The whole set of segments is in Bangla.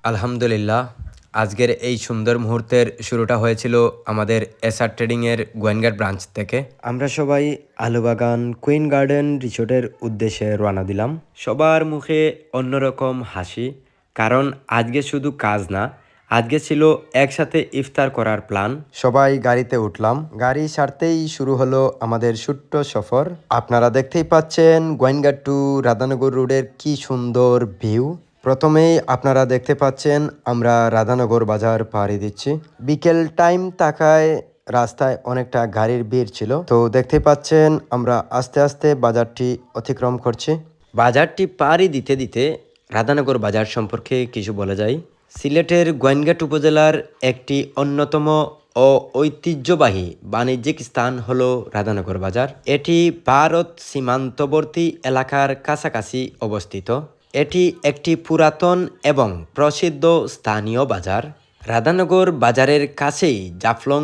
আলহামদুলিল্লাহ, আজকের এই সুন্দর মুহূর্তের শুরুটা হয়েছিল আমাদের এসআর ট্রেডিংয়ের গোয়েনঘাট ব্রাঞ্চ থেকে। আমরা সবাই আলুবাগান কুইন গার্ডেন রিসোর্টের উদ্দেশ্যে রওনা দিলাম। সবার মুখে অন্যরকম হাসি, কারণ আজকে শুধু কাজ না, আজকে ছিল একসাথে ইফতার করার প্ল্যান। সবাই গাড়িতে উঠলাম, গাড়ি ছাড়তেই শুরু হলো আমাদের ছোট্ট সফর। আপনারা দেখতেই পাচ্ছেন গোয়েনঘাট টু রাধানগর রোডের কি সুন্দর ভিউ। প্রথমেই আপনারা দেখতে পাচ্ছেন আমরা রাধানগর বাজার পাড়ি দিচ্ছি। বিকেল টাইম থাকায় রাস্তায় অনেকটা গাড়ির ভিড় ছিল, তো দেখতে পাচ্ছেন আমরা আস্তে আস্তে বাজারটি অতিক্রম করছি। বাজারটি পাড়ি দিতে দিতে রাধানগর বাজার সম্পর্কে কিছু বলা যায়। সিলেটের গোয়েনঘাট উপজেলার একটি অন্যতম ও ঐতিহ্যবাহী বাণিজ্যিক স্থান হলো রাধানগর বাজার। এটি ভারত সীমান্তবর্তী এলাকার কাছাকাছি অবস্থিত। এটি একটি পুরাতন এবং প্রসিদ্ধ স্থানীয় বাজার। রাধানগর বাজারের কাছেই জাফলং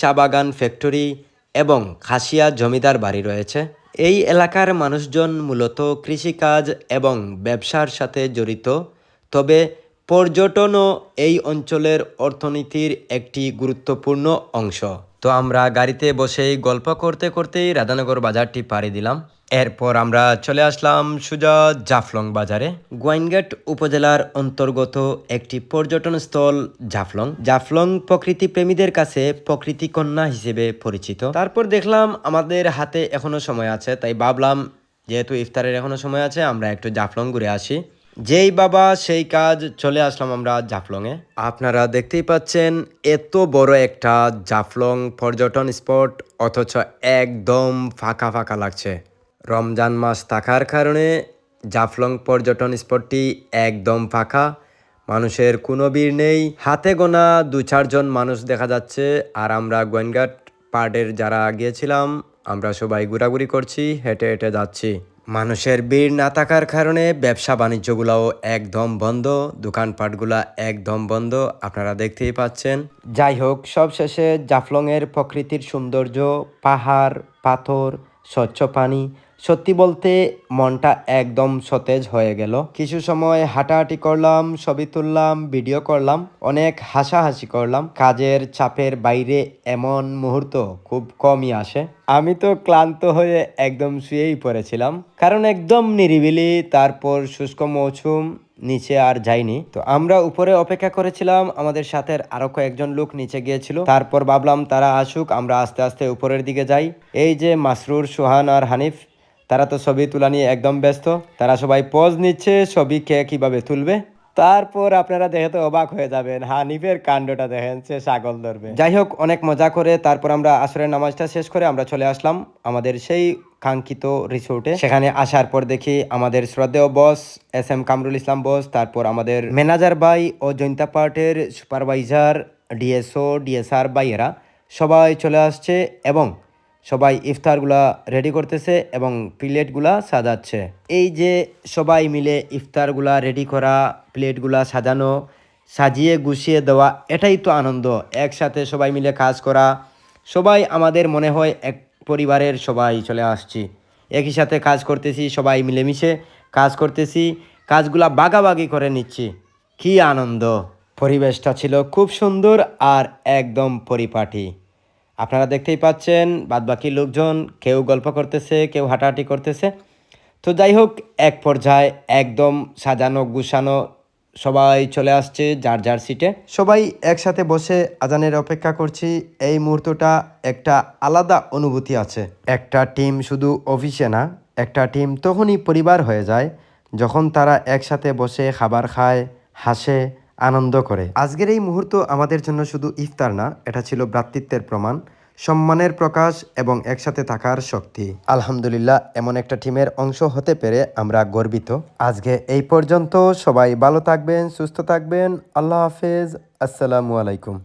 চা বাগান ফ্যাক্টরি এবং খাসিয়া জমিদার বাড়ি রয়েছে। এই এলাকার মানুষজন মূলত কৃষিকাজ এবং ব্যবসার সাথে জড়িত, তবে পর্যটনও এই অঞ্চলের অর্থনীতির একটি গুরুত্বপূর্ণ অংশ। তো আমরা গাড়িতে বসেই গল্প করতে করতেই রাধানগর বাজারটি পাড়ি দিলাম। এরপর আমরা চলে আসলাম সোজা জাফলং বাজারে। গোয়েনঘাট উপজেলার অন্তর্গত একটি পর্যটন স্থল জাফলং প্রকৃতি প্রেমীদের কাছে প্রকৃতি কন্যা হিসেবে পরিচিত। তারপর দেখলাম আমাদের হাতে এখনো সময় আছে, তাই ভাবলাম যেহেতু ইফতারের এখনো সময় আছে আমরা একটু জাফলং ঘুরে আসি। যেই বাবা সেই কাজ, চলে আসলাম আমরা জাফলংয়ে। আপনারা দেখতেই পাচ্ছেন এত বড় একটা জাফলং পর্যটন স্পট, অথচ একদম ফাঁকা ফাঁকা লাগছে। রমজান মাস থাকার কারণে জাফলং পর্যটন স্পটটি একদম ফাঁকা, মানুষের কোনো ভিড় নেই। হাতে গোনা 2-4 জন মানুষ দেখা যাচ্ছে। আর আমরা গোয়েনঘাট পার্টের যারা গিয়েছিলাম আমরা সবাই ঘোরাঘুরি করছি, হেঁটে হেঁটে যাচ্ছি। মানুষের ভিড় না থাকার কারণে ব্যবসা বাণিজ্যগুলোও একদম বন্ধ, দোকানপাটগুলা একদম বন্ধ, আপনারা দেখতেই পাচ্ছেন। যাই হোক, সব শেষে জাফলংয়ের প্রকৃতির সৌন্দর্য, পাহাড়, পাথর, স্বচ্ছ পানি, সত্যি বলতে মনটা একদম সতেজ হয়ে গেল। কিছু সময় হাঁটাহাঁটি করলাম, ছবি তুললাম, ভিডিও করলাম, অনেক হাসাহাসি করলাম। কাজের চাপের বাইরে এমন মুহূর্ত খুব কমই আসে। আমি তো ক্লান্ত হয়ে একদম শুয়েই পড়েছিলাম, কারণ একদম নিরিবিলি, তারপর শুষ্ক মৌসুম, নিচে আর যাইনি। তো আমরা উপরে অপেক্ষা করেছিলাম, আমাদের সাথে আরো কয়েকজন লোক নিচে গিয়েছিল। তারপর ভাবলাম তারা আসুক, আমরা আস্তে আস্তে উপরের দিকে যাই। এই যে মাসরুর, সোহান আর হানিফ, তারা তো ছবি তোলা নিয়ে একদম ব্যস্ত। তারা সবাই পজ নিচ্ছে ছবি কে কিভাবে তুলবে। তারপর আপনারা দেখে তো অবাক হয়ে যাবেন, হানিফের কাণ্ডটা দেখেন, সে ছাগল ধরবে। যাই হোক, অনেক মজা করে তারপর আমরা আসরের নামাজটা শেষ করে আমরা চলে আসলাম আমাদের সেই কাঙ্ক্ষিত রিসোর্টে। সেখানে আসার পর দেখি আমাদের শ্রদ্ধেয় বস SM কামরুল ইসলাম বস, তারপর আমাদের ম্যানেজার ভাই ও জৈন্তা পার্টের সুপারভাইজার, DSO DSR ভাইয়েরা সবাই চলে আসছে এবং সবাই ইফতারগুলা রেডি করতেছে এবং প্লেটগুলা সাজাচ্ছে। এই যে সবাই মিলে ইফতারগুলা রেডি করা, প্লেটগুলা সাজানো, সাজিয়ে গুছিয়ে দেওয়া, এটাই তো আনন্দ। একসাথে সবাই মিলে কাজ করা, সবাই আমাদের মনে হয় এক পরিবারের সবাই চলে আসছি, একই সাথে কাজ করতেছি, সবাই মিলেমিশে কাজ করতেছি, কাজগুলা ভাগাভাগি করে নিচ্ছি। কি আনন্দ! পরিবেশটা ছিল খুব সুন্দর আর একদম পরিপাটি। আপনারা দেখতেই পাচ্ছেন বাদবাকি লোকজন কেউ গল্প করতেছে, কেউ হাঁটাহাঁটি করতেছে। তো যাই হোক, এক পর্যায়ে একদম সাজানো গুছানো সবাই চলে আসছে যার যার সিটে। সবাই একসাথে বসে আজানের অপেক্ষা করছি। এই মুহূর্তটা একটা আলাদা অনুভূতি আছে। একটা টিম শুধু অফিসে না, একটা টিম তখনই পরিবার হয়ে যায় যখন তারা একসাথে বসে খাবার খায়, হাসে, আনন্দ করে। আজকের এই মুহূর্ত আমাদের জন্য শুধু ইফতার না, এটা ছিল ভ্রাতৃত্বের প্রমাণ, সম্মানের প্রকাশ এবং একসাথে থাকার শক্তি। আলহামদুলিল্লাহ, এমন একটা টিমের অংশ হতে পেরে আমরা গর্বিত। আজকে এই পর্যন্ত। সবাই ভালো থাকবেন, সুস্থ থাকবেন। আল্লাহ হাফেজ। আসসালামু আলাইকুম।